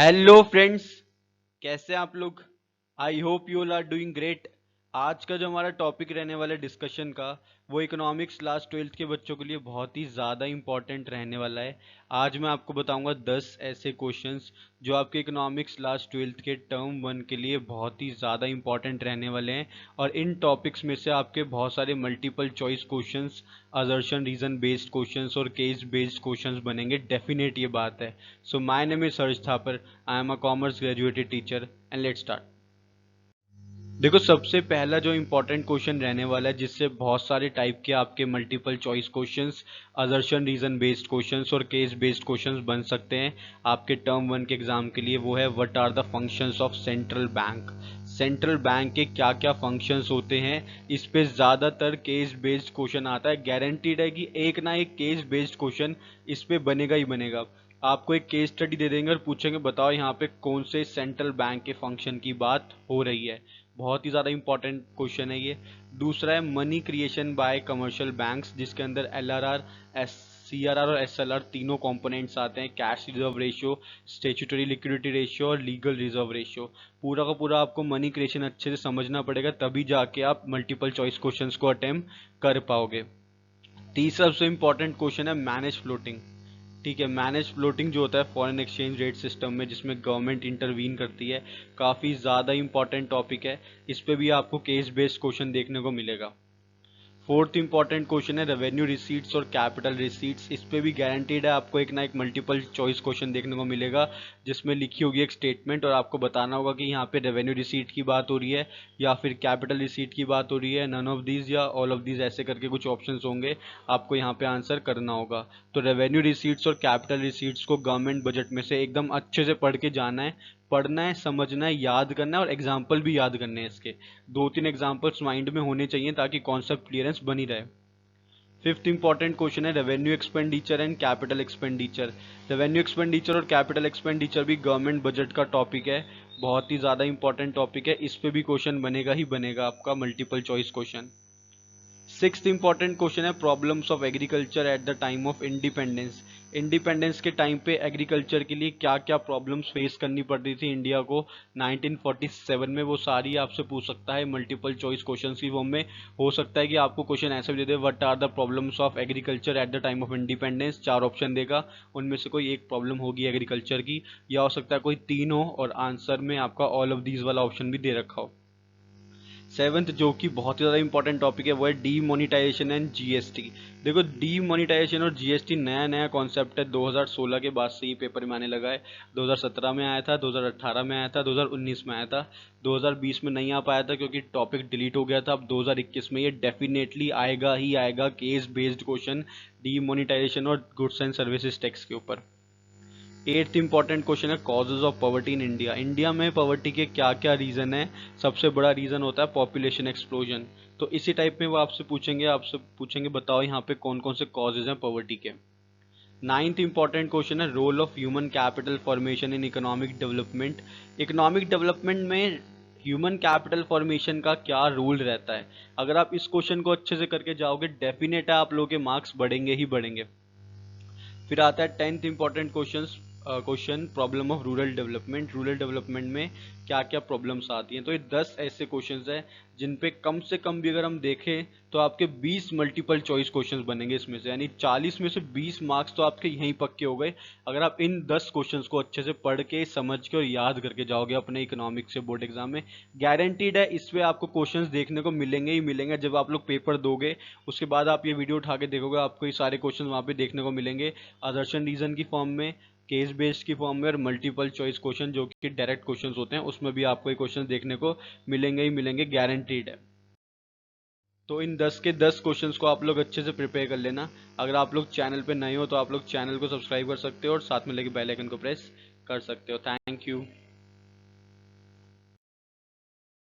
Hello friends, कैसे हैं आप लोग। I hope you all are doing great. आज का जो हमारा टॉपिक रहने वाला है डिस्कशन का, वो इकोनॉमिक्स क्लास 12th के बच्चों के लिए बहुत ही ज़्यादा इंपॉर्टेंट रहने वाला है। आज मैं आपको बताऊंगा 10 ऐसे क्वेश्चंस जो आपके इकोनॉमिक्स क्लास 12th के टर्म 1 के लिए बहुत ही ज़्यादा इंपॉर्टेंट रहने वाले हैं। और इन टॉपिक्स में से आपके बहुत सारे multiple choice questions, assertion reason based questions और केस बेस्ड क्वेश्चंस बनेंगे, डेफिनेट ये बात है। So my name is Harsh Thapar, I am a commerce graduated teacher and let's start. देखो, सबसे पहला जो इम्पोर्टेंट क्वेश्चन रहने वाला है, जिससे बहुत सारे टाइप के आपके multiple choice questions, assertion reason based questions और केस बेस्ड क्वेश्चंस बन सकते हैं आपके टर्म 1 के एग्जाम के लिए, वो है what are the functions of central bank. Central bank के क्या क्या फंक्शंस होते हैं, इस पे ज़्यादातर केस बेस्ड क्वेश्चन आता है। गारंटीड है कि एक ना एक केस बेस्ड क्वेश्चन इस पे बनेगा ही बनेगा। आपको एक केस स्टडी दे देंगे और पूछेंगे बताओ यहाँ पे कौन से सेंट्रल बैंक के फंक्शन की बात हो रही है। बहुत ही ज़्यादा इंपॉर्टेंट क्वेश्चन है ये। दूसरा है money creation bye commercial banks, जिसके अंदर एलआरआर, सीआरआर और एसएलआर तीनों कंपोनेंट्स आते हैं। Cash reserve ratio, statutory liquidity ratio और लीगल रिजर्व रेशियो। पूरा का पूरा आपको मनी क्रिएशन अच्छे से समझना पड़ेगा, तभी जाके आप मल्टीपल चॉइस क्वेश्चंस को अटेम्प्ट कर पाओगे। तीसरा सबसे इंपॉर्टेंट क्वेश्चन है मैनेज फ्लोटिंग। ठीक है, मैनेज फ्लोटिंग जो होता है फॉरेन एक्सचेंज रेट सिस्टम में, जिसमें गवर्नमेंट इंटरवीन करती है, काफ़ी ज़्यादा इंपॉर्टेंट टॉपिक है। इस पे भी आपको केस बेस्ड क्वेश्चन देखने को मिलेगा। फोर्थ इंपॉर्टेंट क्वेश्चन है रेवेन्यू रिसीट्स और कैपिटल रिसीट्स। इस पे भी गारंटीड है आपको एक ना एक मल्टीपल चॉइस क्वेश्चन देखने को मिलेगा, जिसमें लिखी होगी एक स्टेटमेंट और आपको बताना होगा कि यहाँ पे रेवेन्यू रिसीट की बात हो रही है या फिर कैपिटल रिसीट की बात हो रही है, नन ऑफ दीज या ऑल ऑफ दीज, ऐसे करके कुछ ऑप्शंस होंगे, आपको यहाँ पे आंसर करना होगा। तो रेवेन्यू रिसीट्स और कैपिटल रिसीट्स को गवर्नमेंट बजट में से एकदम अच्छे से पढ़ के जाना है, पढ़ना है, समझना है, याद करना है और एग्जाम्पल भी याद करने हैं इसके। 2-3 एग्जाम्पल्स माइंड में होने चाहिए ताकि कॉन्सेप्ट क्लियरेंस बनी रहे। फिफ्थ इंपॉर्टेंट क्वेश्चन है revenue expenditure and capital expenditure. Revenue expenditure और कैपिटल एक्सपेंडिचर भी गवर्नमेंट बजट का टॉपिक है, बहुत ही ज़्यादा इंपॉर्टेंट टॉपिक है। इस पे भी क्वेश्चन बनेगा ही बनेगा आपका multiple choice question. Sixth important question है problems of agriculture at the time of independence. Independence के टाइम पे एग्रीकल्चर के लिए क्या क्या प्रॉब्लम्स फेस करनी पड़ रही थी इंडिया को 1947 में, वो सारी आपसे पूछ सकता है मल्टीपल चॉइस क्वेश्चंस की फॉर्म में। हो सकता है कि आपको क्वेश्चन ऐसा भी दे दे, what are the problems of agriculture at the time of independence. 4 option देगा, उनमें से कोई एक प्रॉब्लम होगी एग्रीकल्चर की, या हो सकता है कोई 3 हो और आंसर में आपका ऑल ऑफ दीज वाला ऑप्शन भी दे रखा हो। सेवंथ जो कि बहुत ही ज़्यादा इंपॉर्टेंट टॉपिक है, वो है डीमोनिटाइजेशन एंड जीएसटी। देखो, डीमोनिटाइजेशन और जीएसटी नया नया कॉन्सेप्ट है, 2016 के बाद से ही पेपर में आने लगा है। 2017 में आया था, 2018 में आया था, 2019 में आया था, 2020 में नहीं आ पाया था क्योंकि टॉपिक डिलीट हो गया था। अब 2021 में ये डेफिनेटली आएगा ही आएगा, केस बेस्ड क्वेश्चन डीमोनिटाइजेशन और गुड्स एंड सर्विसेज टैक्स के ऊपर। एट्थ इंपॉर्टेंट क्वेश्चन है causes of poverty in India. India में पॉवर्टी के क्या क्या रीजन है। सबसे बड़ा रीजन होता है पॉपुलेशन एक्सप्लोजन। तो इसी टाइप में वो आपसे पूछेंगे बताओ यहाँ पे कौन कौन से कॉजेज हैं पॉवर्टी के। नाइन्थ इंपॉर्टेंट क्वेश्चन है role of human capital formation in economic development. Economic development में ह्यूमन कैपिटल फॉर्मेशन का क्या रोल रहता है। अगर आप इस क्वेश्चन को अच्छे से करके जाओगे, डेफिनेट है आप लोगों के मार्क्स बढ़ेंगे ही बढ़ेंगे। फिर आता है tenth important question problem of rural development. Rural development में क्या क्या प्रॉब्लम्स आती हैं। तो ये 10 ऐसे क्वेश्चंस हैं जिन पे कम से कम भी अगर हम देखें तो आपके 20 मल्टीपल चॉइस क्वेश्चंस बनेंगे इसमें से, यानी 40 में से 20 मार्क्स तो आपके यहीं पक्के हो गए अगर आप इन 10 क्वेश्चंस को अच्छे से पढ़ के, समझ के और याद करके जाओगे अपने इकोनॉमिक्स से बोर्ड एग्जाम में। गारंटीड है इस पे आपको क्वेश्चंस देखने को मिलेंगे ही मिलेंगे। जब आप लोग पेपर दोगे उसके बाद आप ये वीडियो उठा के देखोगे, आपको ये सारे क्वेश्चन वहाँ पे देखने को मिलेंगे, असर्शन रीजन की फॉर्म में, केस बेस्ड की फॉर्म में और मल्टीपल चॉइस क्वेश्चन जो कि डायरेक्ट क्वेश्चंस होते हैं उसमें भी आपको ये क्वेश्चन देखने को मिलेंगे ही मिलेंगे, गारंटीड है। तो इन 10 के 10 क्वेश्चंस को आप लोग अच्छे से प्रिपेयर कर लेना। अगर आप लोग चैनल पे नए हो तो आप लोग चैनल को सब्सक्राइब कर सकते हो और साथ में लेके बेल आइकन को प्रेस कर सकते हो। Thank you.